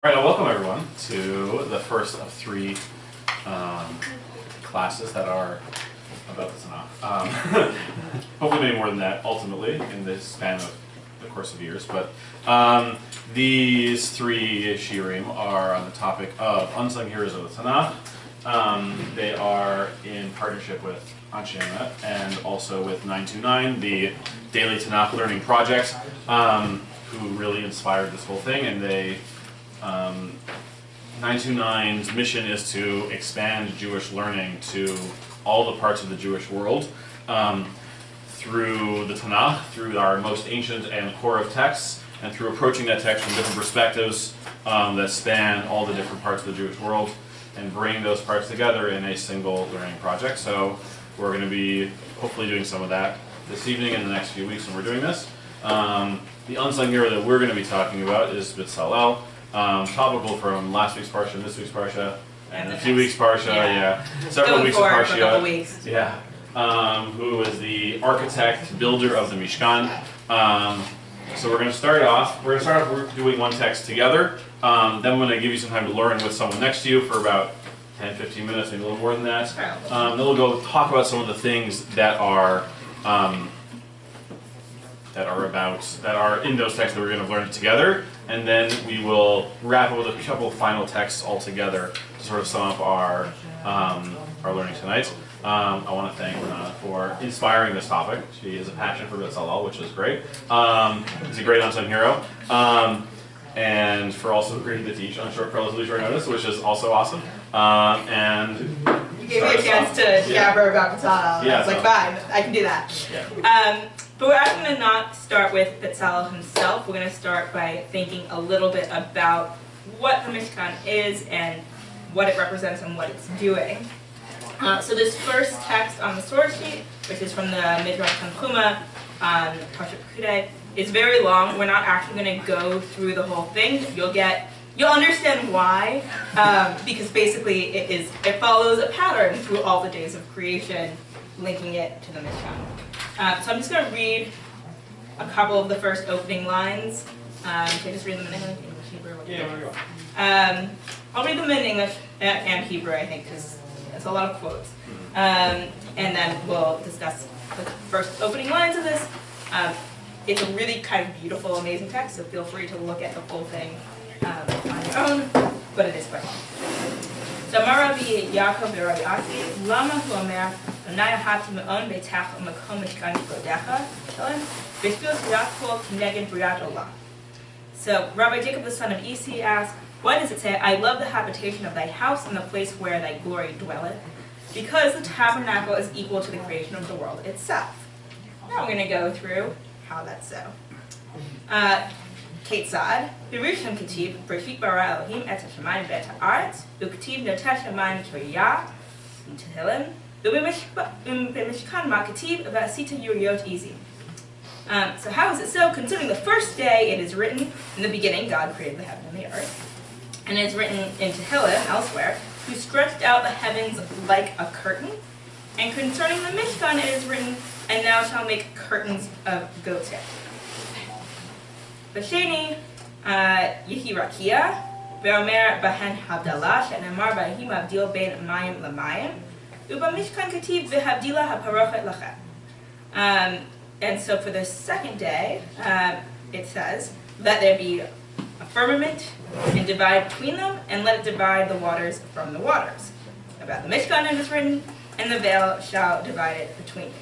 All right, I'll welcome everyone to the first of three classes that are about the Tanakh. Hopefully many more than that ultimately in the span of the course of years, but these three shiurim are on the topic of Unsung Heroes of the Tanakh. They are in partnership with Anshe Emet and also with 929, the daily Tanakh learning project, who really inspired this whole thing, and they 929's mission is to expand Jewish learning to all the parts of the Jewish world through the Tanakh, through our most ancient and core of texts, and through approaching that text from different perspectives that span all the different parts of the Jewish world, and bringing those parts together in a single learning project. So we're going to be hopefully doing some of that this evening and the next few weeks when we're doing this. The unsung hero that we're going to be talking about is Bezalel. Topical from last week's parsha, and this week's parsha, and a few weeks parsha, several weeks of parsha, who is the architect, builder of the Mishkan. So we're going to start off. We're doing one text together. Then I'm going to give you some time to learn with someone next to you for about 10-15 minutes, maybe a little more than that. Then we'll go talk about some of the things that are in those texts that we're going to learn together, and then we will wrap up with a couple of final texts all together to sort of sum up our learning tonight. I want to thank Ranana for inspiring this topic. She has a passion for Bezalel, which is great. He's a great unsung hero, and for also agreeing to teach on short parallel short notice, which is also awesome. And you gave me a chance to jabber about Bezalel. I was like, fine, I can do that. But we're actually going to not start with Bezalel himself. We're going to start by thinking a little bit about what the Mishkan is and what it represents and what it's doing. So this first text on the source sheet, which is from the Midrash Tanchuma on Parshat Pekudei, is very long. We're not actually going to go through the whole thing. You'll understand why, because basically it follows a pattern through all the days of creation, linking it to the Mishkan. So I'm just going to read a couple of the first opening lines. Can I just read them in English, Hebrew? I'll read them in English and Hebrew, I think, because it's a lot of quotes. And then we'll discuss the first opening lines of this. It's a really kind of beautiful, amazing text, so feel free to look at the whole thing on your own, but it is quite long. So Rabbi Yaakov Rabbi Asi, Lama hu omer, Anaya hati me'on beitach u'makom mishkan kvodecha, v'shpil briat kol k'neged briat olam. So Rabbi Jacob the son of Isi asked, why does it say, I love the habitation of thy house and the place where thy glory dwelleth? Because the tabernacle is equal to the creation of the world itself. Now we're going to go through how that's so. Ketzad, Birishim Ketib, Bereshit bara Elohim et hashamayim ve'et ha'aretz, u'ketib noteh shamayim kiriyah, Tehillim, u'b'mishkan ma ketib v'asita yuriyot izim. So how is it so? Concerning the first day, it is written, in the beginning, God created the heaven and the earth. And it is written in Tehillim, elsewhere, who stretched out the heavens like a curtain. And concerning the Mishkan, it is written, and thou shalt make curtains of goat's hair. B'sheni, Yehi Rakia, Ve'omer Bahen Havdalah, She'nemar Ba'hi Mavdil Ben Mayim L'Mayim, U'b'mishkan Ketib V'havdila HaParochet Lachem. And so for the second day, it says, let there be a firmament and divide between them, and let it divide the waters from the waters. About the Mishkan it is written, and the veil shall divide it between them.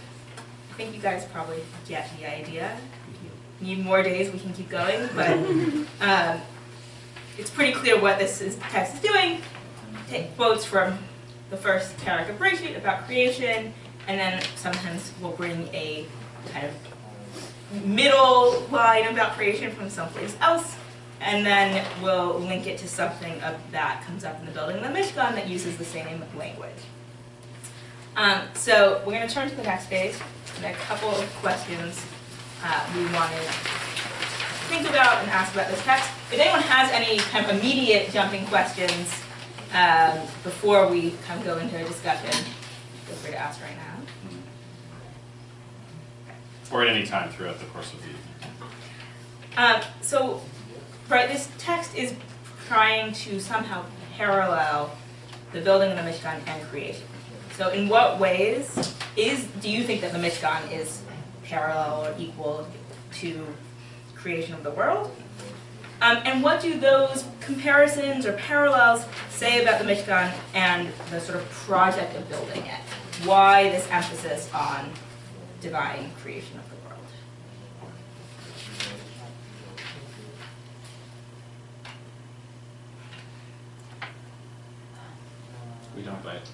I think you guys probably get the idea. Need more days, we can keep going, but it's pretty clear what this text is doing. Take quotes from the first parak of Bereshit about creation, and then sometimes we'll bring a kind of middle line about creation from someplace else, and then we'll link it to something that comes up in the building of the Mishkan that uses the same language. So we're going to turn to the next page, and a couple of questions we want to think about and ask about this text. If anyone has any kind of immediate jumping questions before we kind of go into a discussion, feel free to ask right now. Or at any time throughout the course of the evening. So, right, this text is trying to somehow parallel the building of the Mishkan and creation. So in what ways do you think that the Mishkan is parallel or equal to creation of the world? And what do those comparisons or parallels say about the Mishkan and the sort of project of building it? Why this emphasis on divine creation of the world? We don't bite.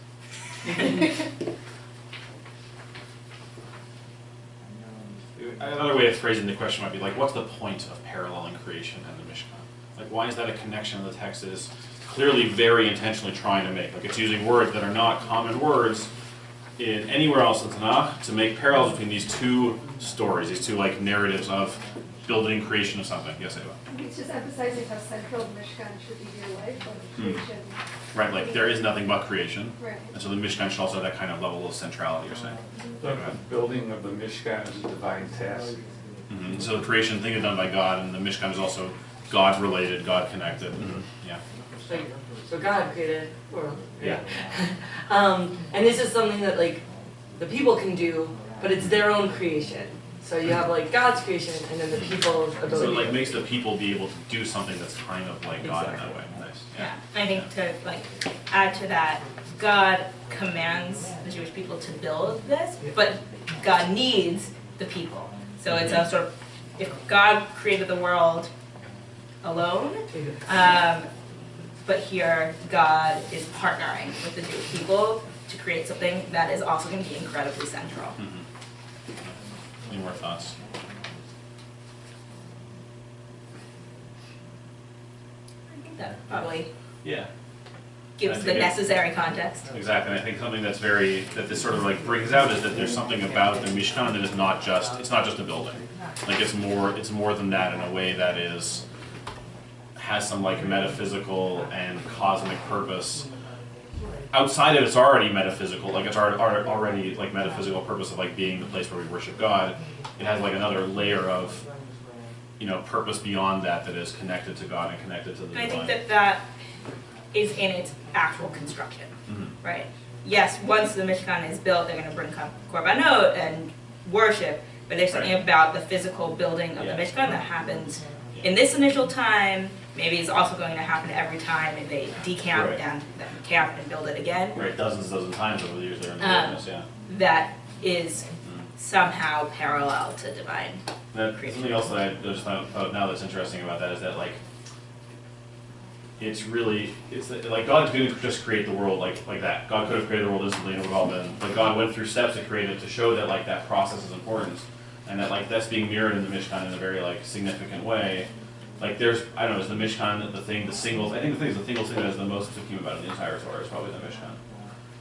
Another way of phrasing the question might be like, what's the point of paralleling creation and the Mishkan? Like, why is that a connection the text is clearly very intentionally trying to make? Like, it's using words that are not common words in anywhere else in Tanakh to make parallels between these two stories, these two like narratives of building creation of something. Yes, Ava? It's just emphasizing how central the Mishkan should be to your life, like creation. Right, like there is nothing but creation. Right. And so the Mishkan should also have that kind of level of centrality, you're saying. The building of the Mishkan is a divine task. Mm-hmm. So the creation thing is done by God, and the Mishkan is also God-related, God-connected. Mm-hmm. Yeah. So God created the world. Yeah. And this is something that like the people can do, but it's their own creation. So you have like God's creation and then the people's ability. So it like makes the people be able to do something that's kind of like God in that way. Nice. Yeah, I think to like add to that, God commands the Jewish people to build this, but God needs the people. So it's a sort of, if God created the world alone, but here God is partnering with the Jewish people to create something that is also going to be incredibly central. Mm-hmm. Any more thoughts? I think that probably Yeah. gives the necessary context. Exactly, and I think something that this sort of like brings out is that there's something about the Mishkan that is it's not just a building. Like it's more than that in a way that has some like metaphysical and cosmic purpose. Outside of it's already metaphysical, like it's already like metaphysical purpose of like being the place where we worship God. It has like another layer of, purpose beyond that is connected to God and connected to the divine. I think that is in its actual construction, right? Yes, once the Mishkan is built, they're going to bring korbanot and worship, but there's something about the physical building of the Mishkan that happens in this initial time. Maybe it's also going to happen every time if they decamp and then camp and build it again. Right, dozens times over the years they're in the wilderness, yeah. That is somehow parallel to divine creation. Something else that I just thought now that's interesting about that is that like like God didn't just create the world like that. God could have created the world instantly and it would have all been, but God went through steps to create it to show that like that process is important and that like that's being mirrored in the Mishkan in a very like significant way. Like there's, I don't know, is the Mishkan I think the single thing that is the most psukim about in the entire Torah is probably the Mishkan.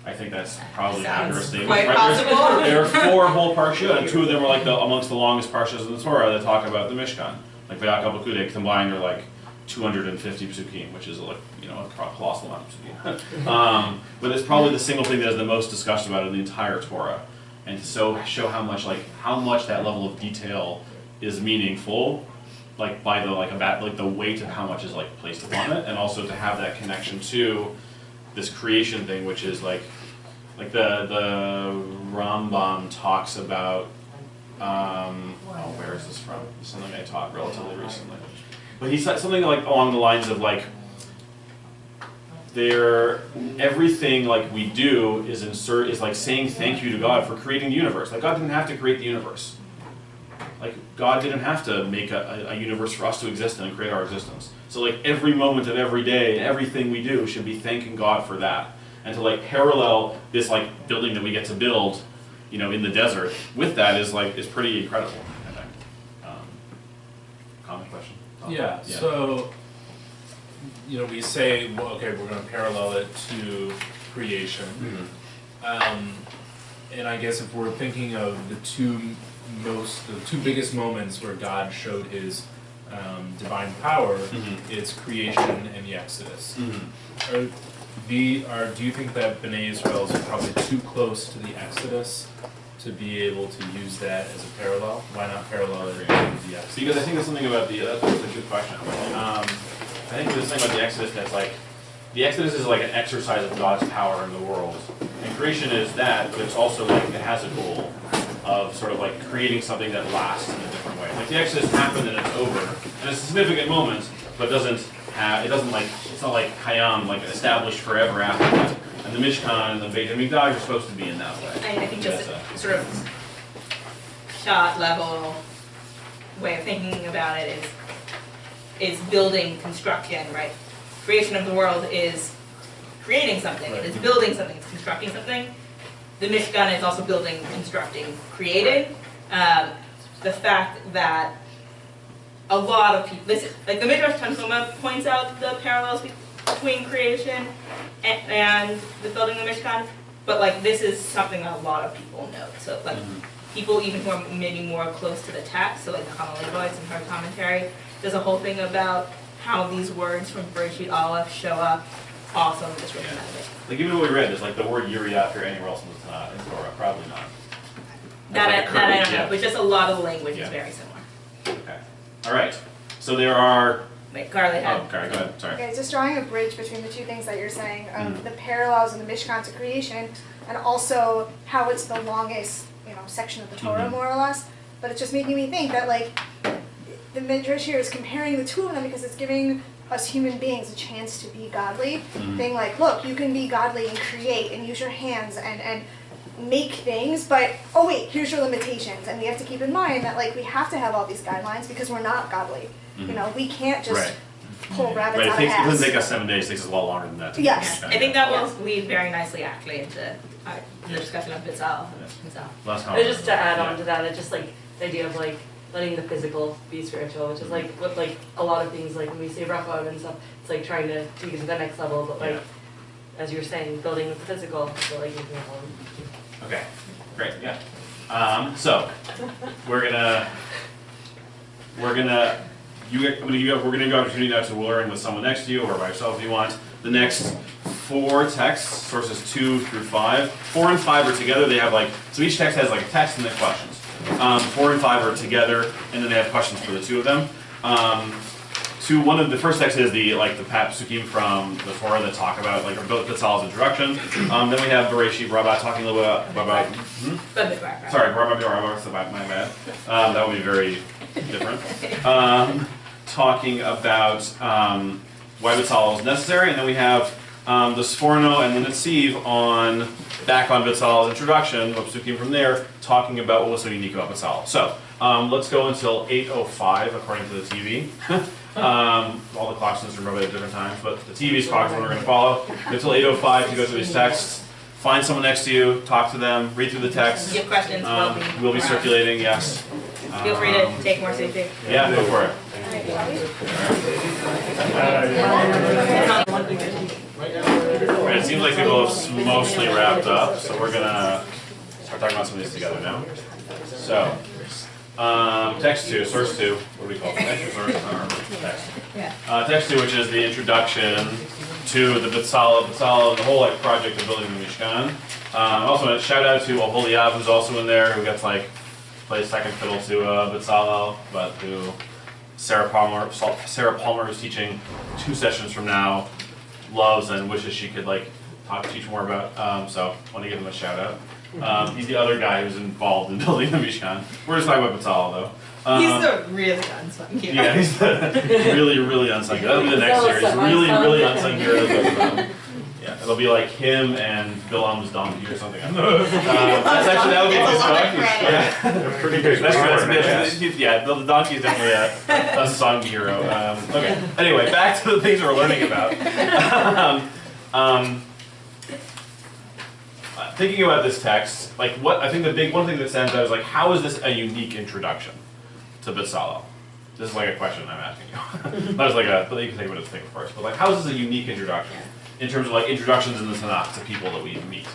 I think that's probably an accurate statement. Quite possible. There are 4 whole parsha, and 2 of them are like amongst the longest parshas in the Torah that talk about the Mishkan. Like Vayakal Bakudei combined are like 250 psukim, which is like a colossal amount of psukim. But it's probably the single thing that is the most discussed about in the entire Torah, and to show how much that level of detail is meaningful. Like by the weight of how much is like placed upon it, and also to have that connection to this creation thing, which is like the Rambam talks about. Where is this from? It's something I taught relatively recently, but he said something like along the lines of like everything like we do is like saying thank you to God for creating the universe. Like God didn't have to create the universe. Like, God didn't have to make a universe for us to exist in and create our existence. So, like, every moment of every day, everything we do should be thanking God for that. And to, like, parallel this, like, building that we get to build, in the desert with that is pretty incredible, I think. Common question? Yeah, so, we say, well, okay, we're going to parallel it to creation. And I guess if we're thinking of the two biggest moments where God showed his divine power, it's creation and the Exodus. Do you think that Bnei Israel is probably too close to the Exodus to be able to use that as a parallel? Why not parallel it to the Exodus? Because I think there's something about that's a good question. think this thing about the Exodus that's like, the Exodus is like an exercise of God's power in the world. And creation is that, but it's also like, it has a goal of sort of like creating something that lasts in a different way. Like the Exodus happened and it's over, and it's a significant moment, but it doesn't like, it's not like Hayam, like established forever after that. And the Mishkan and the Beit HaMikdash are supposed to be in that way. I think just a sort of shot level way of thinking about it is building construction, right? Creation of the world is creating something, it is building something, it's constructing something. The Mishkan is also building, constructing, creating. The fact that a lot of people, like the Midrash Tanhuma points out the parallels between creation and the building of the Mishkan, but like this is something a lot of people know. So like people even who are maybe more close to the text, so like the Levites and her commentary, there's a whole thing about how these words from Bereshit Aleph show up also in this written language. Like even what we read, there's like the word Yuri after anywhere else in the Tanakh, in Torah, probably not. That I don't know, yeah. but just a lot of the language Yeah. is very similar. Okay. All right. So there are. Wait, Carly had. Oh, Carly, go ahead. Sorry. Okay, just drawing a bridge between the two things that you're saying, the parallels in the Mishkan to creation, and also how it's the longest, section of the Torah, more or less. But it's just making me think that, like, the Midrash here is comparing the two of them because it's giving us human beings a chance to be godly. Being like, look, you can be godly and create and use your hands and make things, but oh wait, here's your limitations. And we have to keep in mind that, like, we have to have all these guidelines because we're not godly. We can't just pull rabbits out of It hats. doesn't take us 7 days, it takes us a lot longer than that. Yes. I think that will lead very nicely actually into the discussion of Bezalel himself. Last And comment. just to add on to that, it's just like the idea of like letting the physical be spiritual, which is like what like a lot of things like when we say bracha and stuff, it's like trying to take it to the next level, but like as you were saying, building the physical, so like making it one. Okay, great, yeah. So we're gonna give you opportunity now to learn with someone next to you or by yourself if you want. The next 4 texts, sources 2 through 5. 4 and 5 are together. They have so each text has like a text and then questions. 4 and 5 are together, and then they have questions for the 2 of them. The first text is the psukim from the Torah that talk about Bezalel's introduction. Then we have Bereshit Rabbah talking a little bit about sorry, Rabbah, my bad. That would be very different. Talking about why Bezalel is necessary, and then we have the Sforno and the Netziv back on Bezalel's introduction, psukim from there, talking about what was so unique about Bezalel. So let's go until 8:05 according to the TV. All the clocks in this room are at different times, but the TV's clock is what we're going to follow. Until 8:05 to go through these texts. Find someone next to you, talk to them, read through the text. Give questions. We'll be circulating, yes. Feel free to take more safety. Yeah, go for it. Right, it seems like people have mostly wrapped up, so we're going to start talking about some of these together now. So, text 2, source 2, what do we call it? Text or source? Text. Yeah. Text 2, which is the introduction to the Bezalel and the whole project of building the Mishkan. Also, a shout out to Oholiav, who's also in there, who gets play second fiddle to Bezalel, but who Sarah Palmer is teaching 2 sessions from now, loves and wishes she could teach more about. So I want to give him a shout out. He's the other guy who's involved in building the Mishkan. We're just talking about Bezalel though. He's the really unsung hero. Yeah, he's the really unsung hero. That'll be the next series. Really unsung hero. Yeah, it'll be like him and Bilam's donkey or something. That would be his donkey. Yeah, pretty big. Yeah, the donkey is definitely a sung hero. Okay. Anyway, back to the things we're learning about. Thinking about this text, I think one thing that stands out is how is this a unique introduction to Bezalel? This is a question I'm asking you. Not as but you can think about it thing first. But how is this a unique introduction in terms of introductions in the Tanakh to people that we meet?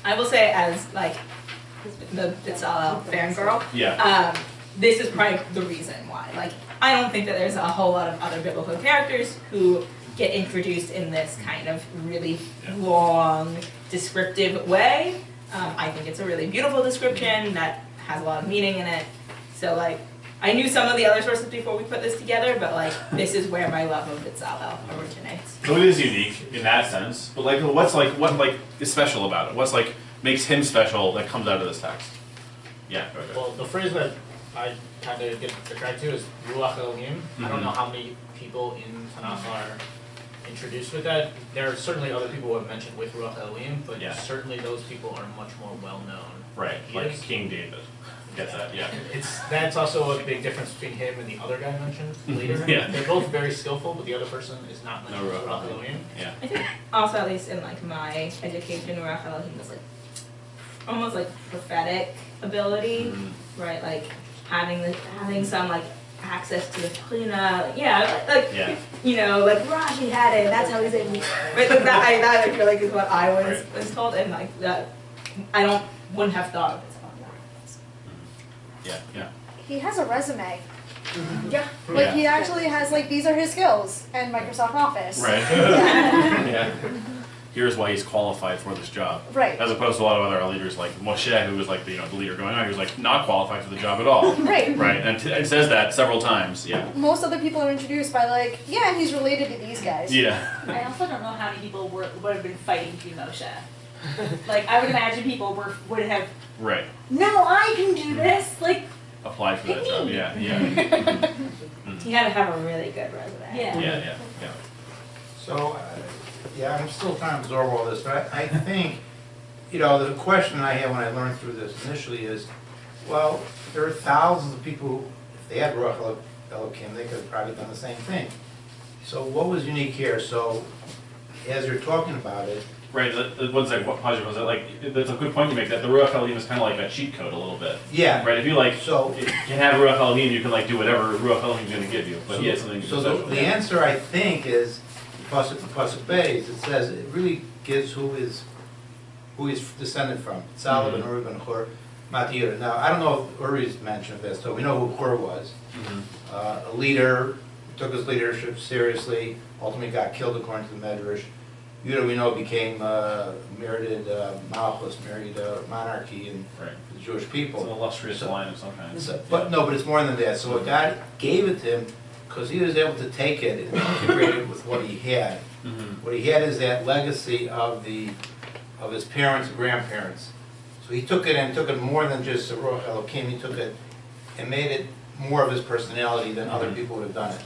I will say as the Bezalel fangirl. Yeah. This is probably the reason why. I don't think that there's a whole lot of other biblical characters who get introduced in this kind of really long, descriptive way. I think it's a really beautiful description that has a lot of meaning in it. So I knew some of the other sources before we put this together, but like this is where my love of Bezalel originates. So it is unique in that sense, but like what is special about it? What's like makes him special that comes out of this text? Yeah. Go ahead. Well, the phrase that I kind of get attracted to is Ruach Elohim. I don't know how many people in Tanakh are introduced with that. There are certainly other people who have mentioned with Ruach Elohim, but certainly those people are much more well known. Right, like King David. Gets that, yeah. That's also a big difference between him and the other guy mentioned later. Yeah. They're both very skillful, but the other person is not mentioned with Ruach Elohim. Yeah. I think also, at least in like my education, Ruach Elohim is like almost like prophetic ability, right? Like having some like access to the Shekhinah, you know, like Rashi had it. That's how he's able. Right, like that I feel like is what I was told, and like that I wouldn't have thought of it. Yeah. He has a resume. Yeah. Like he actually has like these are his skills and Microsoft Office. Right. Yeah. Yeah. Here's why he's qualified for this job. Right. As opposed to a lot of other leaders like Moshe, who was like the leader going on, he was like not qualified for the job at all. Right. Right. And it says that several times. Yeah. Most other people are introduced by like, yeah, he's related to these guys. Yeah. I also don't know how many people would have been fighting to be Moshe. Like, I would imagine people would have, Right. no, I can do this. Like, Applied for that job. Yeah. Yeah. You gotta have a really good resume. yeah. Yeah. So, I'm still trying to absorb all this, but I think, the question I had when I learned through this initially is, well, there are thousands of people who, if they had Ruach Elohim, they could have probably done the same thing. So what was unique here? So, as you're talking about it, Right. One second. What was it like? That's a good point you make. That the Ruach Elohim is kind of like a cheat code a little bit. yeah. Right. If you can have Ruach Elohim, you can like do whatever Ruach Elohim is going to give you. But something. So the answer I think is Pasuk Beis. It says it really gives who he's descended from. Tzalab and Uri ben Hur, Matir. Now I don't know if Uri's mentioned this, so we know who Hur was. A leader, took his leadership seriously. Ultimately got killed according to the Medrash. Judah, we know, became merited Malchus, married monarchy and the Jewish people. It's an illustrious line of some kind. But it's more than that. So what God gave it to him, because he was able to take it and integrate it with what he had. What he had is that legacy of his parents and grandparents. So he took it and took it more than just a Ruach Elohim. He took it and made it more of his personality than other people would have done it.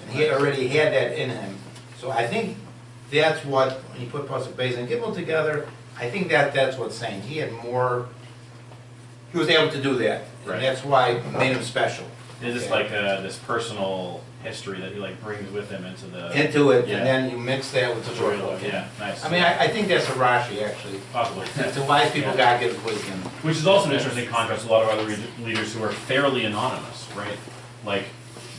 And he already had that in him. So I think that's what, when you put Pasuk Beis and Gimel together, I think that's what's saying. He had more, he was able to do that. And that's why it made him special. It's just like this personal history that he like brings with him into it, and then you mix that with the Torah. Yeah, nice. I mean, I think that's a Rashi, actually. Possibly. To wise people, God gives wisdom. Which is also an interesting contrast to a lot of other leaders who are fairly anonymous, right? Like,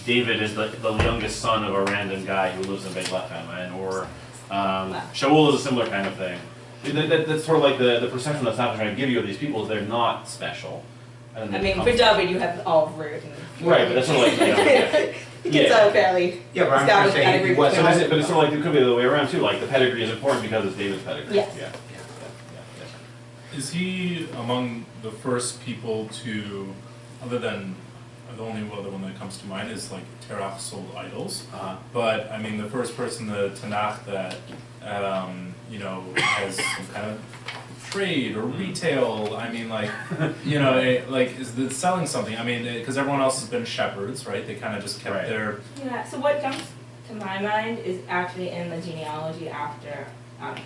David is the youngest son of a random guy who lives in Bethlehem, or Shaul is a similar kind of thing. That's sort of like the perception that's not trying to give you of these people is they're not special. And I mean, for David, you have all of Ruth. Right, but that's sort of like, It's a fairly but I'm saying he was. But it's sort of like it could be the other way around too. Like the pedigree is important because it's David's pedigree. Yes. Yeah. Is he among the first people to, other than the only other one that comes to mind is like Terach sold idols, but I mean the first person in the Tanakh that has some kind of trade or retail. I mean, like is it selling something? I mean, because everyone else has been shepherds, right? They kind of just kept their. Yeah. So what jumps to my mind is actually in the genealogy after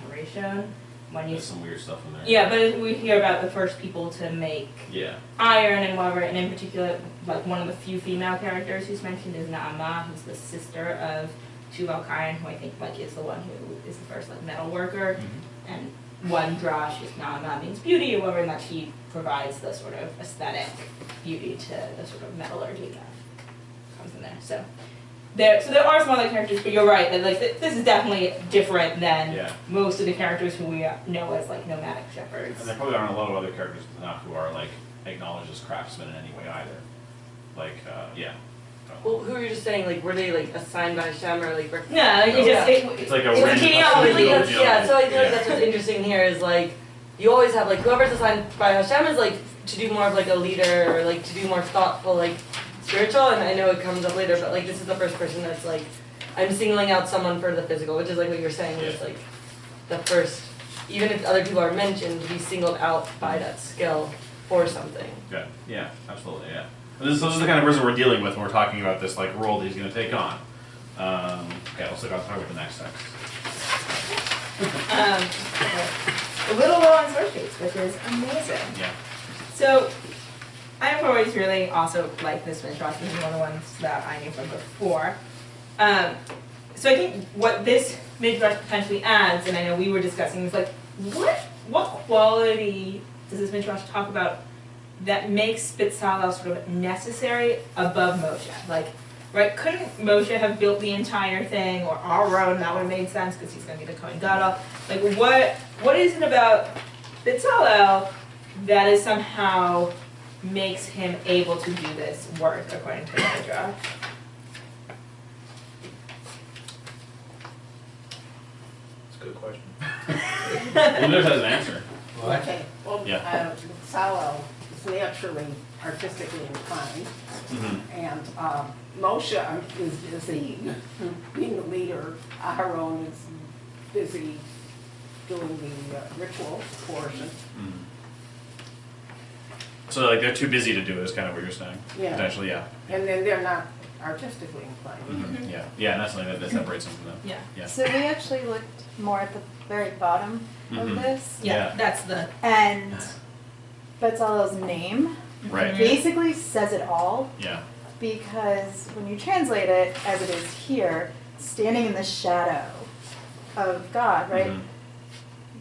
Rishon. There's some weird stuff in there. Yeah, but we hear about the first people to make iron and whatever, and in particular, like one of the few female characters who's mentioned is Naamah, who's the sister of Tuval Kain, who I think like is the one who is the first like metal worker, and one drash is Naamah means beauty, or whatever, and that she provides the sort of aesthetic beauty to the sort of metallurgy that comes in there. So there are some other characters, but you're right that like this is definitely different than most of the characters who we know as like nomadic shepherds. And there probably aren't a lot of other characters in Tanakh who are like acknowledged as craftsmen in any way either. Like Well, who were you just saying? Like, were they like assigned by Hashem or like? No, it's like a random genealogy. Yeah, so I feel like that's what's interesting here is like you always have like whoever's assigned by Hashem is like to do more of like a leader or like to do more thoughtful like spiritual, and I know it comes up later, but like this is the first person that's like, I'm singling out someone for the physical, which is like what you're saying, is like the first, even if other people are mentioned, to be singled out by that skill for something. Good. Yeah, absolutely. Yeah. And this is the kind of person we're dealing with when we're talking about this like role that he's going to take on. Okay, let's talk about the next text. A little low on source sheets, which is amazing. Yeah. So, I've always really also liked this midrash. This is one of the ones that I knew from before. So I think what this midrash potentially adds, and I know we were discussing, is like, what quality does this midrash talk about that makes Bezalel sort of necessary above Moshe? Like, right, couldn't Moshe have built the entire thing, or Aaron? That would have made sense because he's going to be the Cohen Gadol. Like, what is it about Bezalel that is somehow makes him able to do this work according to the midrash? That's a good question. Who has an answer? Okay, well, Yeah. Bezalel is naturally artistically inclined, Mm-hmm. and Moshe is busy being the leader. Aharon is busy doing the ritual portion. Mm-hmm. So like they're too busy to do it is kind of what you're saying. Yeah. Potentially, yeah. And then they're not artistically inclined. Mm-hmm. Yeah. Yeah, and that's something that separates them from them. Yeah. Yeah. So we actually looked more at the very bottom of Mhm. this, Yeah. That's the and Bezalel's name Right. basically says it all, Yeah. because when you translate it as it is here, standing in the shadow of God, right? Mhm.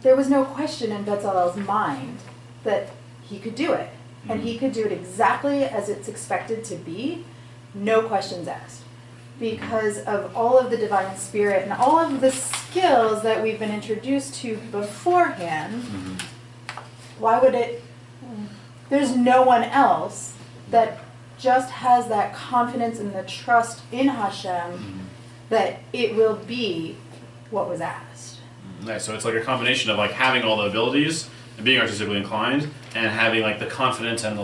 There was no question in Bezalel's mind that he could do it, and he could do it exactly as it's expected to be, no questions asked, because of all of the divine spirit and all of the skills that we've been introduced to beforehand. Mm-hmm. Why would it? There's no one else that just has that confidence and the trust in Hashem that it will be what was asked. Nice. So it's like a combination of like having all the abilities and being artistically inclined, and having like the confidence and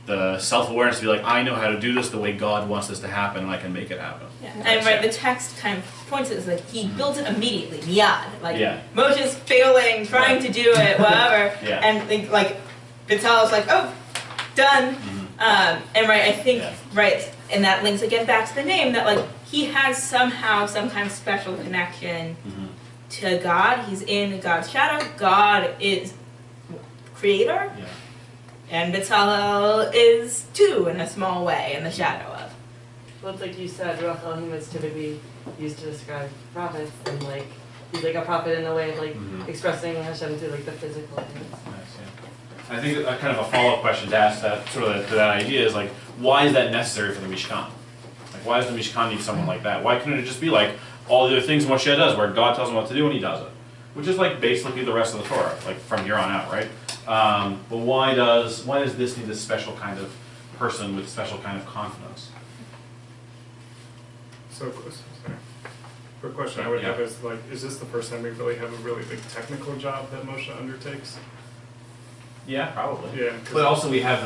the self-awareness to be like, I know how to do this the way God wants this to happen, and I can make it happen. Yeah. And right, the text kind of points it as like he built it immediately, miyad. Like Yeah. Moshe's failing, trying to do it, whatever. Yeah. And like Bezalel's like, oh, done. And right, I think Yeah. right, and that links again back to the name that like he has somehow some kind of special connection to God. He's in God's shadow. God is creator. Yeah. And Bezalel is too, in a small way, in the shadow of. Well, it's like you said, Ruach Elohim is typically used to describe prophets, and like he's like a prophet in a way of like expressing Hashem through like the physical things. Nice, yeah. I think a kind of a follow-up question to ask that sort of to that idea is like, why is that necessary for the Mishkan? Like, why does the Mishkan need someone like that? Why couldn't it just be like all the other things Moshe does, where God tells him what to do and he does it, which is like basically the rest of the Torah, like from here on out, right? But why does this need this special kind of person with special kind of confidence? So, sorry. Quick question I would have is like, is this the first time we really have a really big technical job that Moshe undertakes? Yeah, probably. Yeah. But also we have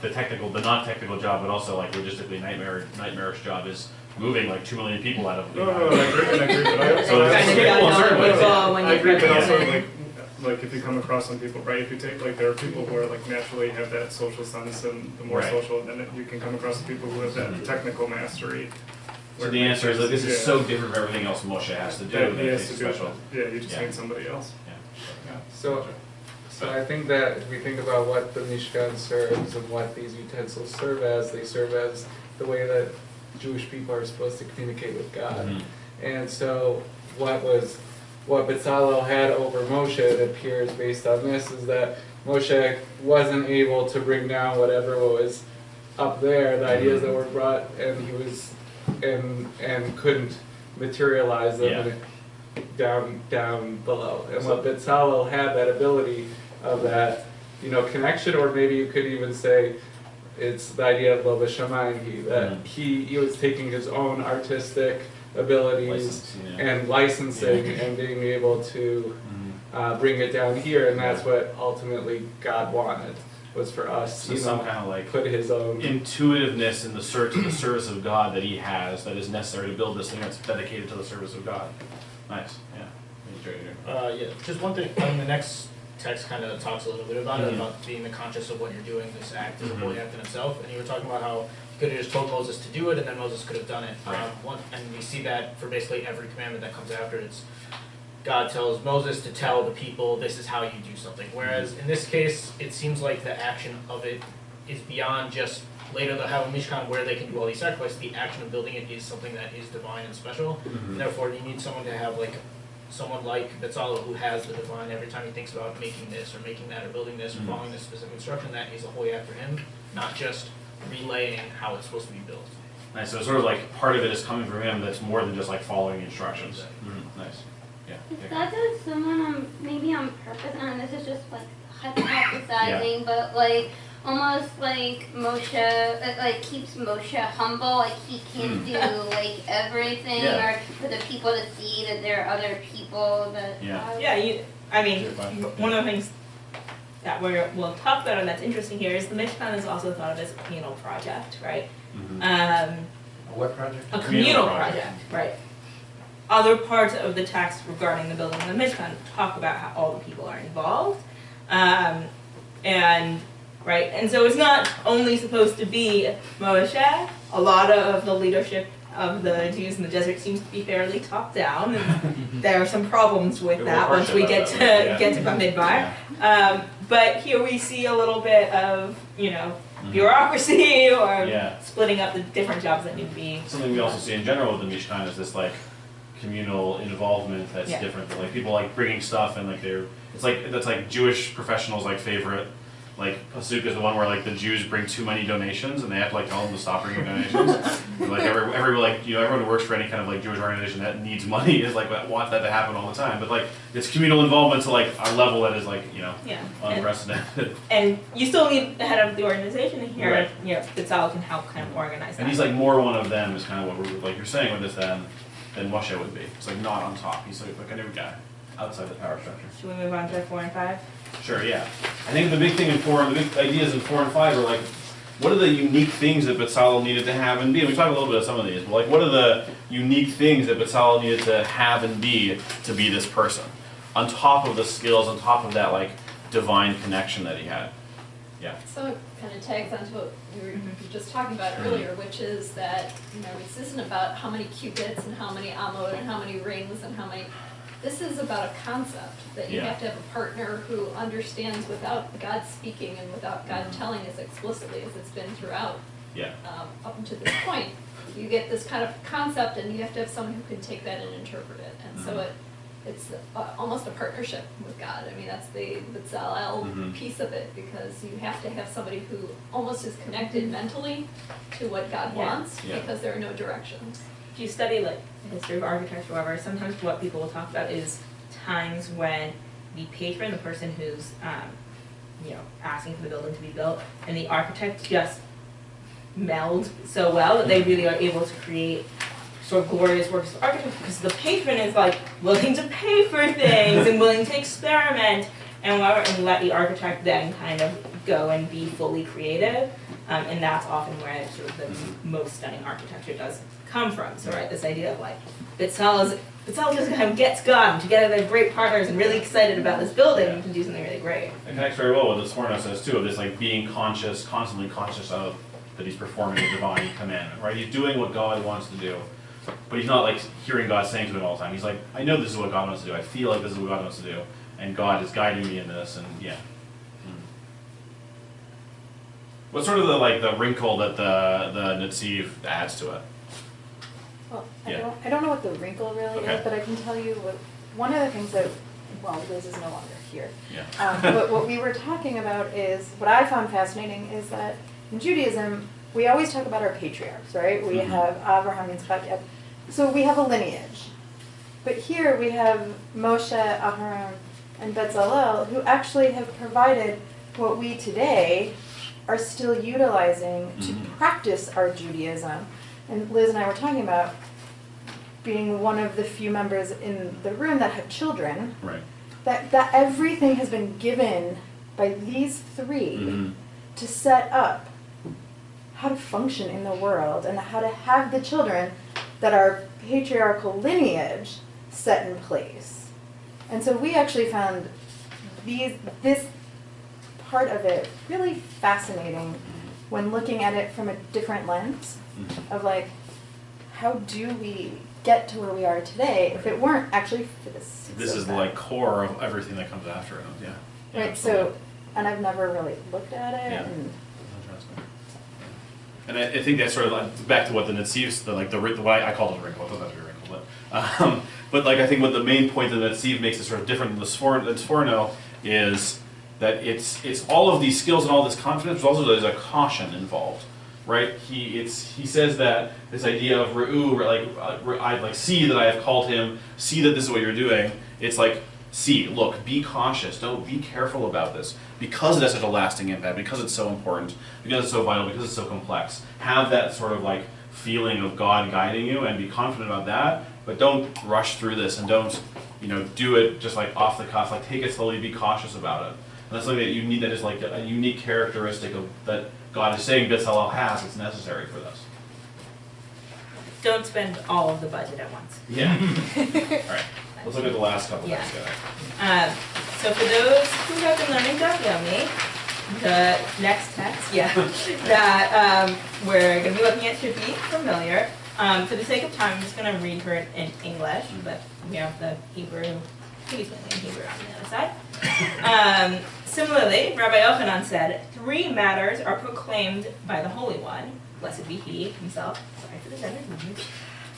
the technical, the non-technical job, but also like logistically nightmarish job is moving like 2 million people out of. No, I agree, but I also. So it's capable in certain ways. I agree, but also like if you come across some people, right? If you take like there are people who are like naturally have that social sense, and the more social, then you can come across people who have that technical mastery. So the answer is like this is so different from everything else Moshe has to do. Yeah, that he has it's to do special. Yeah, you just need somebody else. Yeah. So I think that if we think about what the Mishkan serves and what these utensils serve as, they serve as the way that Jewish people are supposed to communicate with God. And so what Bezalel had over Moshe, it appears based on this, is that Moshe wasn't able to bring down whatever was up there, the ideas that were brought, and he was and couldn't materialize them down below. And what Bezalel had, that ability of that, connection, or maybe you could even say it's the idea of Lo B'Shamayim, that he was taking his own artistic abilities and licensing and being able to bring it down here, and that's what ultimately God wanted. was for us, So some kind of like put his own intuitiveness in the service of God that he has that is necessary to build this thing that's dedicated to the service of God. Nice, yeah. Yeah, just one thing, the next text kind of talks a little bit about it, about being the conscious of what you're doing, this act is a holy act in itself, and you were talking about how you could have just told Moses to do it, and then Moses could have done it. Right. And we see that for basically every commandment that comes after it. It's God tells Moses to tell the people this is how you do something. Whereas in this case, it seems like the action of it is beyond just later they'll have a Mishkan where they can do all these sacrifices. The action of building it is something that is divine and special. And therefore, you need someone to have someone like Bezalel who has the divine every time he thinks about making this or making that or building this or following this specific instruction. That is a holy act for him, not just relaying how it's supposed to be built. Nice. So it's sort of like part of it is coming from him that's more than just like following instructions. Nice. Yeah. Is that does someone maybe on purpose, and this is just like hypothesizing, but like almost like Moshe, it like keeps Moshe humble, like he can't do like everything, or for the people to see that there are other people that. I mean, one of the things that we'll talk about and that's interesting here is the Mishkan is also thought of as a communal project, right? What project? A communal project, right? Other parts of the text regarding the building of the Mishkan talk about how all the people are involved, and so it's not only supposed to be Moshe. A lot of the leadership of the Jews in the desert seems to be fairly top down, and there are some problems with that once we get to Bamidbar. But here we see a little bit of bureaucracy or splitting up the different jobs that need to be. Something we also see in general with the Mishkan is this like communal involvement that's different than like people like bringing stuff and like that's like Jewish professionals like favorite like pasuk is the one where like the Jews bring too many donations and they have to like tell them to stop bringing donations. Like everyone who works for any kind of like Jewish organization that needs money is like wants that to happen all the time. But like it's communal involvement to like a level that is like unprecedented. And you still need the head of the organization here. Bezalel can help kind of organize that. And he's like more one of them is kind of what we're like you're saying with this than Moshe would be. It's like not on top. He's like a new guy outside the power structure. Should we move on to 4 and 5? Sure, yeah. I think the big thing the big ideas in 4 and 5 are like, what are the unique things that Bezalel needed to have and be? And we talked a little bit of some of these, but like, what are the unique things that Bezalel needed to have and be to be this person? On top of the skills, on top of that like divine connection that he had. Yeah. So it kind of tags onto what we were just talking about earlier, which is that this isn't about how many cubits and how many amod and how many rings and how many. This is about a concept that you have to have a partner who understands without God speaking and without God telling us explicitly, as it's been throughout up until this point. You get this kind of concept, and you have to have someone who can take that and interpret it. And so it's almost a partnership with God. I mean, that's the Bezalel piece of it, because you have to have somebody who almost is connected mentally to what God wants, because there are no directions. If you study like the history of architecture, however, sometimes what people will talk about is times when the patron, the person who's asking for the building to be built, and the architect just meld so well that they really are able to create sort of glorious works of architecture, because the patron is like willing to pay for things and willing to experiment and let the architect then kind of go and be fully creative, and that's often where sort of the most stunning architecture does come from. So this idea of like Bezalel just kind of gets God together, they're great partners and really excited about this building and can do something really great. It connects very well with what Sforno says too, of this like being conscious, constantly conscious of that he's performing a divine commandment, right? He's doing what God wants to do, but he's not like hearing God saying to him all the time. He's like, I know this is what God wants to do, I feel like this is what God wants to do, and God is guiding me in this, and What's sort of the wrinkle that the Netziv adds to it? Well, I don't know what the wrinkle really is, but I can tell you one of the things that, Liz is no longer here. But what we were talking about is, what I found fascinating is that in Judaism, we always talk about our patriarchs, right? We have Abraham, Yitzchak, Yaakov. So we have a lineage. But here we have Moshe, Aharon, and Bezalel, who actually have provided what we today are still utilizing to practice our Judaism. And Liz and I were talking about being one of the few members in the room that have children. Right. That everything has been given by these three to set up how to function in the world and how to have the children that are patriarchal lineage set in place. And so we actually found this part of it really fascinating when looking at it from a different lens of like, how do we get to where we are today if it weren't actually for this? This is the like core of everything that comes after it. Yeah. Right. So, and I've never really looked at it. Yeah. And And I think that's sort of like, back to what the Netziv, why I called it a wrinkle. It doesn't have to be a wrinkle, but like I think what the main point that Netziv makes it sort of different than the Sforno is that it's all of these skills and all this confidence, but also there's a caution involved, right? He says that this idea of Re'u, I see that I have called him, see that this is what you're doing. It's like, see, look, be cautious, don't be careful about this. Because it has such a lasting impact, because it's so important, because it's so vital, because it's so complex. Have that sort of like feeling of God guiding you and be confident about that, but don't rush through this and don't, do it just like off the cuff, like take it slowly, be cautious about it. And that's something that you need, that is like a unique characteristic of that God is saying Bezalel has, it's necessary for this. Don't spend all of the budget at once. Yeah. All right. Let's look at the last couple things. So for those who have been learning Daf Yomi, the next text, that we're going to be looking at should be familiar. For the sake of time, I'm just going to read her in English, but we have the Hebrew, please in Hebrew on the other side. Similarly, Rabbi Yochanan said, 3 matters are proclaimed by the Holy One, blessed be he himself, sorry for the gender,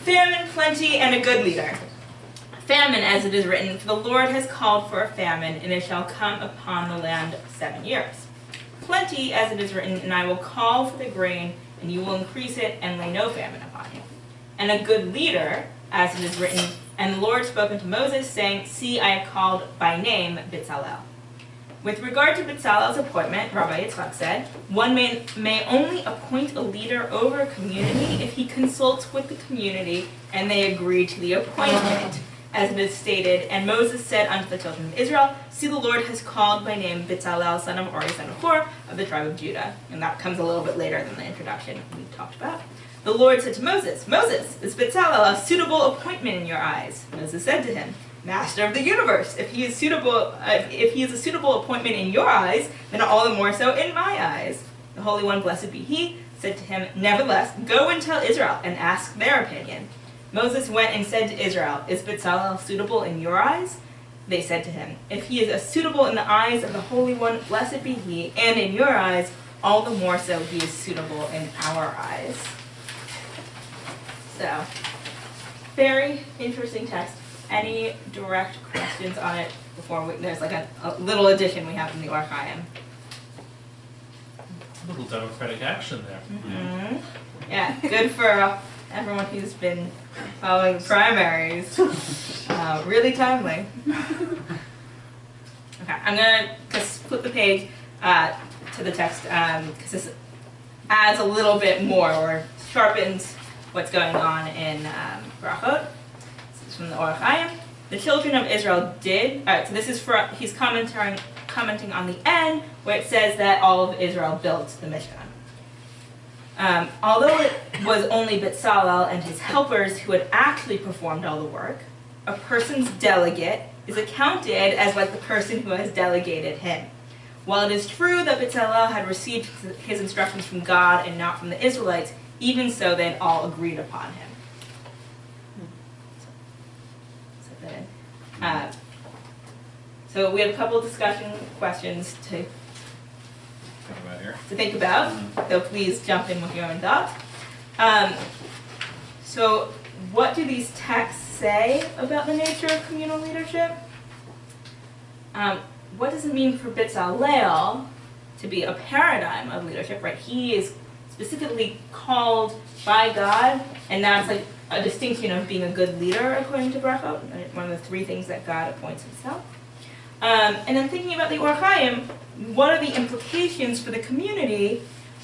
famine, plenty, and a good leader. Famine, as it is written, for the Lord has called for a famine, and it shall come upon the land 7 years. Plenty, as it is written, and I will call for the grain, and you will increase it, and lay no famine upon you. And a good leader, as it is written, and the Lord spoke unto Moses, saying, see, I have called by name Bezalel. With regard to Bezalel's appointment, Rabbi Yitzchak said, one may only appoint a leader over a community if he consults with the community, and they agree to the appointment. As it is stated, and Moses said unto the children of Israel, see, the Lord has called by name Bezalel, son of Uri, son of Hur, of the tribe of Judah. And that comes a little bit later than the introduction we talked about. The Lord said to Moses, Moses, is Bezalel a suitable appointment in your eyes? Moses said to him, Master of the universe, if he is a suitable appointment in your eyes, then all the more so in my eyes. The Holy One, blessed be he, said to him, nevertheless, go and tell Israel and ask their opinion. Moses went and said to Israel, is Bezalel suitable in your eyes? They said to him, if he is suitable in the eyes of the Holy One, blessed be he, and in your eyes, all the more so he is suitable in our eyes. So, very interesting text. Any direct questions on it before there's like a little addition we have in the Or Chaim? A little democratic action there. Yeah, good for everyone who's been following the primaries. Really timely. Okay, I'm gonna just flip the page to the text because this adds a little bit more or sharpens what's going on in Brachot. This is from the Or Chaim. The children of Israel did. So this is he's commenting on the end where it says that all of Israel built the Mishkan. Although it was only Bezalel and his helpers who had actually performed all the work, a person's delegate is accounted as like the person who has delegated him. While it is true that Bezalel had received his instructions from God and not from the Israelites, even so they had all agreed upon him. So we have a couple of discussion questions to think about, so please jump in with your own thoughts. So what do these texts say about the nature of communal leadership? What does it mean for Bezalel to be a paradigm of leadership, right? He is specifically called by God, and that's like a distinction of being a good leader according to Brachot, one of the 3 things that God appoints himself. And then thinking about the Or Chaim, what are the implications for the community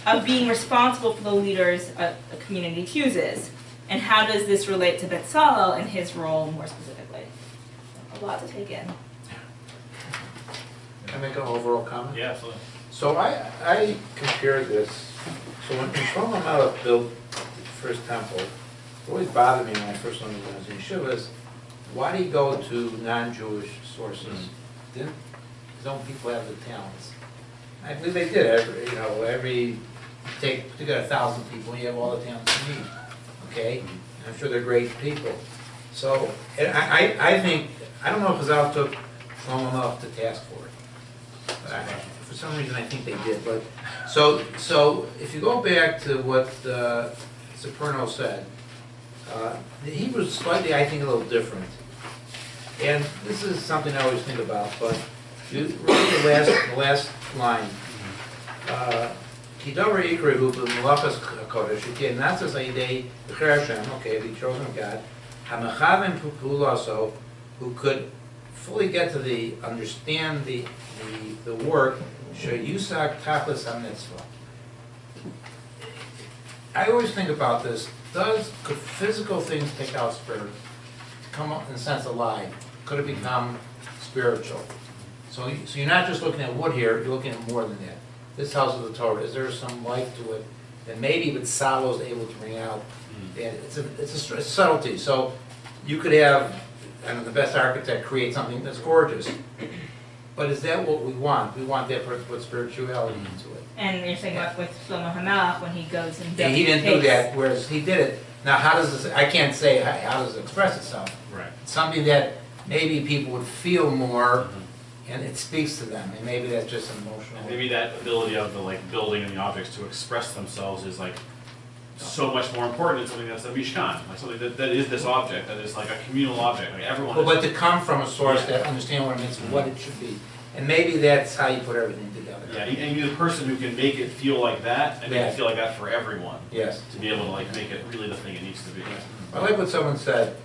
of being responsible for the leaders a community chooses? And how does this relate to Bezalel and his role more specifically? A lot to take in. Can I make an overall comment? Yeah, absolutely. So I compared this, so when Shlomo Melech built the first temple, it always bothered me when I first learned when I was in yeshivas, why do you go to non-Jewish sources? Didn't his own people have the talents? I believe they did. Every take you got 1,000 people, and you have all the talents you need. Okay, I'm sure they're great people. So and I think I don't know if Chazal took Shlomo Melech to task for it. But for some reason, I think they did. But so if you go back to what Saperno said, the Hebrew is slightly, I think, a little different. And this is something I always think about. But you read the last line. Kidavar Ikrehu b'Malachas Kodesh. Again, that's as Aidei B'cher Hashem. Okay, the chosen of God. Hamachavim Pulaso, who could fully get to understand the work. Sheyusak Tachlis HaMitzvah. I always think about this. Could physical things take out spirit? Come up in a sense alive? Could it become spiritual? So you're not just looking at wood here, you're looking at more than that. This house of the Torah, is there some life to it that maybe Bezalel is able to bring out? And it's a subtlety. So you could have, the best architect create something that's gorgeous. But is that what we want? We want that person to put spirituality into it. And you're saying with Shlomo HaMelech when he goes and he didn't do that, whereas he did it. Now, how does this? I can't say how does it express itself. Right. It's something that maybe people would feel more, and it speaks to them, and maybe that's just emotional. And maybe that ability of the building and the objects to express themselves is so much more important than something that's a mishkan, something that is this object, that is a communal object. Everyone. Well, but to come from a source that understands what it means, what it should be, and maybe that's how you put everything together. Yeah, and you're the person who can make it feel like that, and make it feel like that for everyone. Yes. To be able to make it really the thing it needs to be. I like what someone said.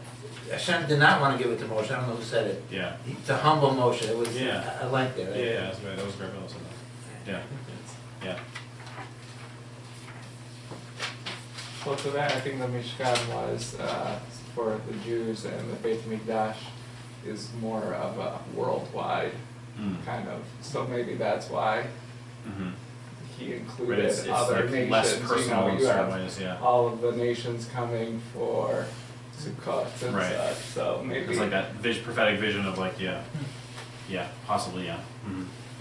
Hashem did not want to give it to Moshe. I don't know who said it. Yeah. To humble Moshe. It was. Yeah. I like that. Yeah, that's right. That was great. Yeah. Yeah. Well, to that, I think the Mishkan was for the Jews, and the Beit Mikdash is more of a worldwide kind of. So maybe that's why he included it's other nations. Less personal in you some have ways, yeah. all of the nations coming for Sukkot and such. So maybe it's that prophetic vision of possibly, yeah.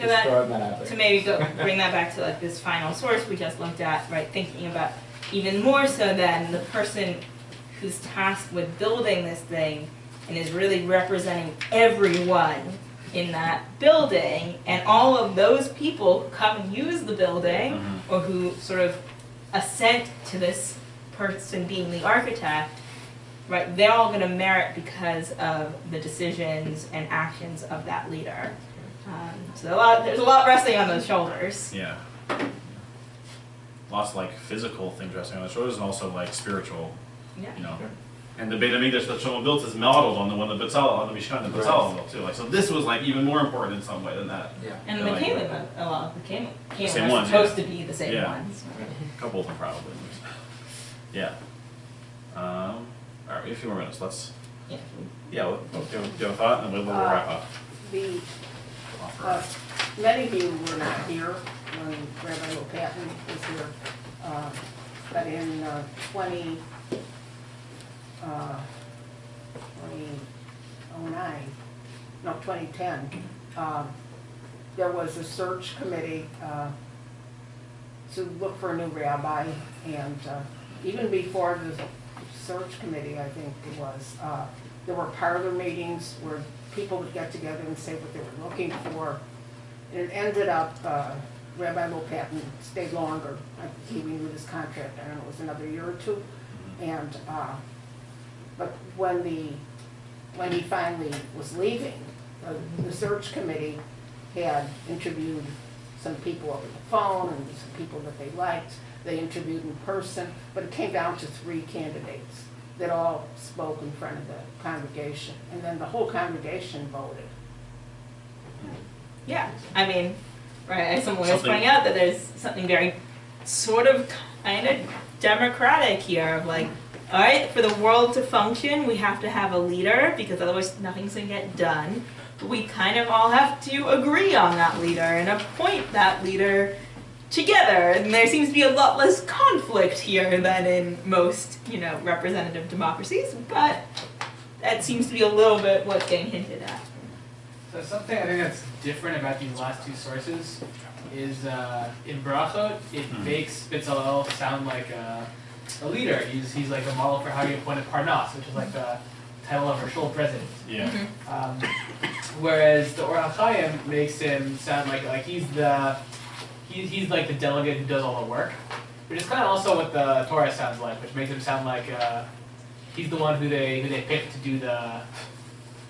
So that, to maybe bring that back to this final source we just looked at, right? Thinking about even more so than the person who's tasked with building this thing and is really representing everyone in that building, and all of those people who come and use the building or who sort of assent to this person being the architect, right? They're all going to merit because of the decisions and actions of that leader. So there's a lot resting on those shoulders. Yeah. Lots of physical things resting on the shoulders, and also spiritual. Yeah. And the Beit HaMikdash that Shlomo built is modeled on the one that Bezalel, on the Mishkan that Bezalel built too. So this was even more important in some way than that. Yeah. And the Kalim, a lot of the Kalim same are ones, supposed to be the same ones. A couple of them probably. Yeah. All right, we have a few more minutes. Let's. Yeah. Yeah. Do you have a thought, and then we'll wrap up. Many of you were not here when Rabbi Patton was here, but in 2010, there was a search committee to look for a new rabbi, and even before the search committee, I think it was, there were parlor meetings where people would get together and say what they were looking for. And it ended up, Rabbi Patton stayed longer. He renewed his contract, I don't know, it was another year or two. And, but when he finally was leaving, the search committee had interviewed some people over the phone and some people that they liked. They interviewed in person, but it came down to 3 candidates that all spoke in front of the congregation, and then the whole congregation voted. Yeah, I mean, right, someone was pointing out that there's something very sort of kind of democratic here of all right, for the world to function, we have to have a leader because otherwise nothing's going to get done. but we kind of all have to agree on that leader and appoint that leader together. And there seems to be a lot less conflict here than in most, representative democracies, but that seems to be a little bit what's getting hinted at. So something I think that's different about these last two sources is in Barachot, it makes Bezalel sound like a leader. He's like a model for how you appoint a parnas, which is like the title of a shul president. Yeah. Whereas the Or HaChaim makes him sound like he's like the delegate who does all the work, which is kind of also what the Torah sounds like, which makes him sound like he's the one who they pick to do the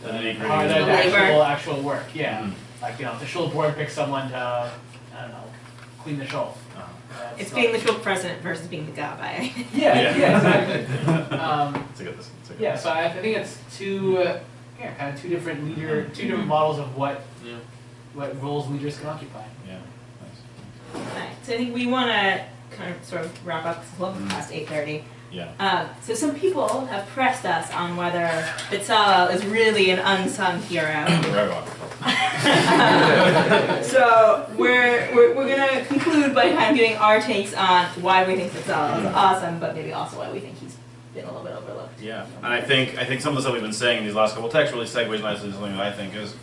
actual work. Yeah, like the shul board picks someone to clean the shul. It's being the shul president versus being the gabbai. Exactly. Yeah, so I think it's two different models of what roles leaders can occupy. Yeah. Right. So I think we want to kind of sort of wrap up because it's a little past 8:30. Yeah. So some people have pressed us on whether Bezalel is really an unsung hero. So we're gonna conclude by kind of giving our takes on why we think Bezalel is awesome, but maybe also why we think he's been a little bit overlooked. Yeah, and I think some of the stuff we've been saying in these last couple of texts really segues nicely to something that I think is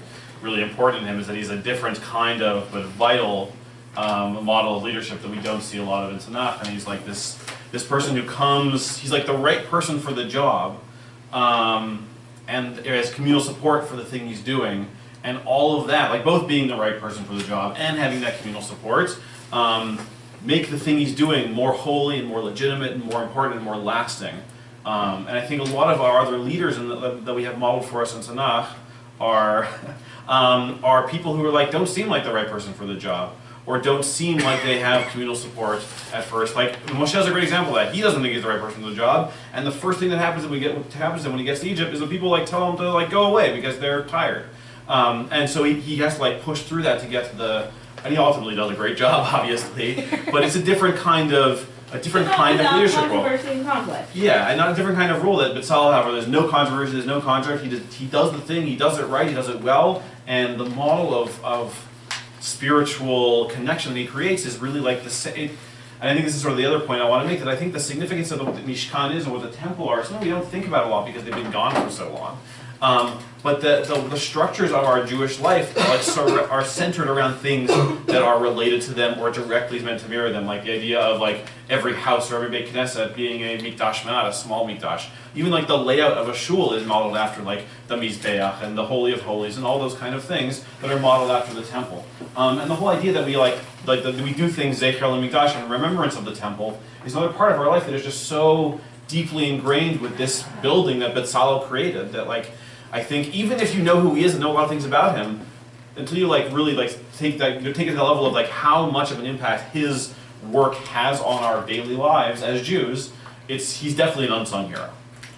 really important in him, is that he's a different kind of but vital model of leadership that we don't see a lot of in Tanakh, and he's like this person who comes, he's like the right person for the job, and has communal support for the thing he's doing, and all of that, like both being the right person for the job and having that communal support, make the thing he's doing more holy and more legitimate and more important and more lasting. And I think a lot of our other leaders that we have modeled for us in Tanakh are people who are like, don't seem like the right person for the job, or don't seem like they have communal support at first. Like Moshe is a great example of that. He doesn't think he's the right person for the job, and the first thing that happens when he gets to Egypt is that people tell him to go away because they're tired. And so he has to push through that to get to the. And he ultimately does a great job, obviously, but it's a different kind of leadership role. Controversy and conflict. Yeah, and not a different kind of role that Bezalel have, where there's no controversy, there's no contract. He does the thing, he does it right, he does it well, and the model of spiritual connection that he creates is really like the same. And I think this is sort of the other point I want to make, that I think the significance of what the Mishkan is and what the temple are, something we don't think about a lot because they've been gone for so long. But the structures of our Jewish life are centered around things that are related to them or directly meant to mirror them, like the idea of every house or every Beit Knesset being a mikdash manat, a small mikdash. Even the layout of a shul is modeled after the Mizbeach and the Holy of Holies and all those kind of things that are modeled after the temple. And the whole idea that we we do things Zecher LeMikdash in remembrance of the temple is another part of our life that is just so deeply ingrained with this building that Bezalel created that I think even if you know who he is and know a lot of things about him, until you really take it to the level of how much of an impact his work has on our daily lives as Jews, he's definitely an unsung hero.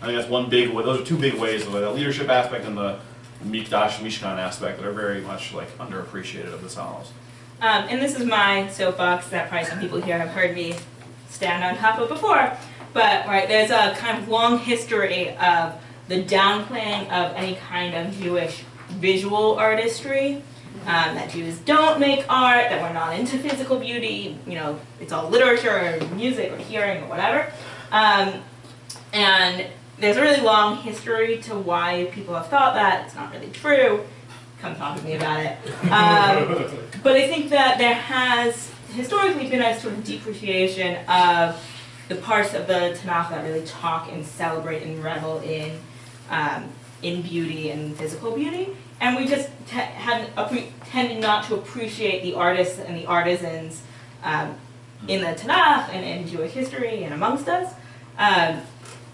I think that's one big way. Those are two big ways, the leadership aspect and the Mikdash Mishkan aspect, that are very much underappreciated of the Bezalel's. And this is my soapbox that probably some people here have heard me stand on top of before, but there's a kind of long history of the downplaying of any kind of Jewish visual artistry, that Jews don't make art, that we're not into physical beauty, it's all literature or music or hearing or whatever. And there's a really long history to why people have thought that. It's not really true. Come talk to me about it. But I think that there has historically been a sort of depreciation of the parts of the Tanakh that really talk and celebrate and revel in beauty and physical beauty, and we just tended not to appreciate the artists and the artisans in the Tanakh and in Jewish history and amongst us.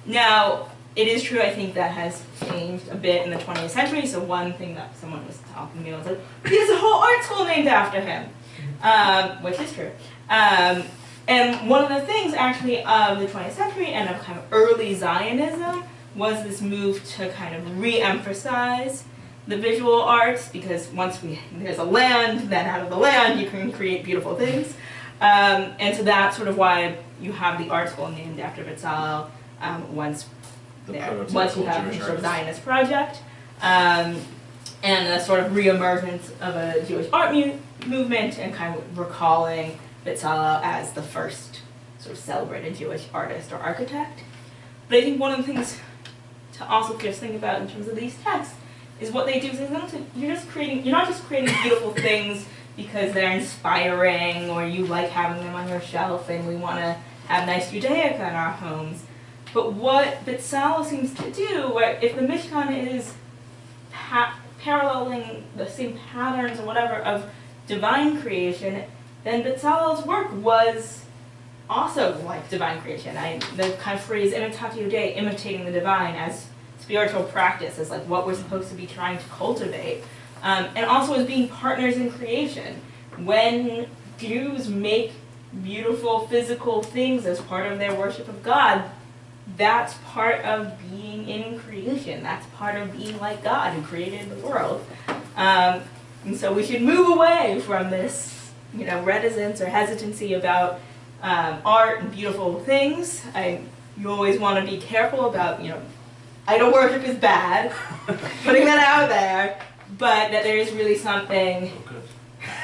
Now, it is true, I think that has changed a bit in the 20th century, so one thing that someone was talking to me was there's a whole art school named after him, which is true. And one of the things actually of the 20th century and of kind of early Zionism was this move to kind of re-emphasize the visual arts, because once there's a land, then out of the land you can create beautiful things. And so that's sort of why you have the art school named after Bezalel, once you have the sort of Zionist project. and a sort of re-emergence of a Jewish art movement, and kind of recalling Bezalel as the first sort of celebrated Jewish artist or architect. But I think one of the things to also just think about in terms of these texts is what they do is you're not just creating beautiful things because they're inspiring or you like having them on your shelf and we want to have nice Judaica in our homes. But what Bezalel seems to do, where if the Mishkan is paralleling the same patterns or whatever of divine creation, then Bezalel's work was also like divine creation. The kind of phrase imitatio Dei, imitating the divine, as spiritual practice, as like what we're supposed to be trying to cultivate, and also as being partners in creation. When Jews make beautiful physical things as part of their worship of God, that's part of being in creation. That's part of being like God who created the world. And so we should move away from this, reticence or hesitancy about art and beautiful things. You always want to be careful about, idol worship is bad, putting that out there, but that there is really something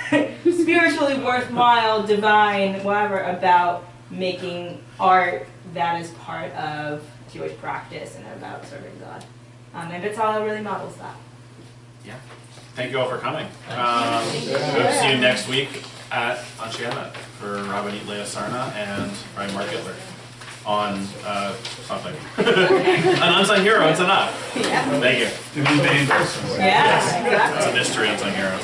spiritually worthwhile, divine, whatever, about making art that is part of Jewish practice and about serving God. And Bezalel really models that. Yeah. Thank you all for coming. We'll see you next week at Anshe Emet for Rabbanit Leah Sarna and Ryan Mark Hitler on something. An Unsung Hero in Tanakh. Yeah. Thank you. Yeah, exactly. It's a mystery Unsung Hero.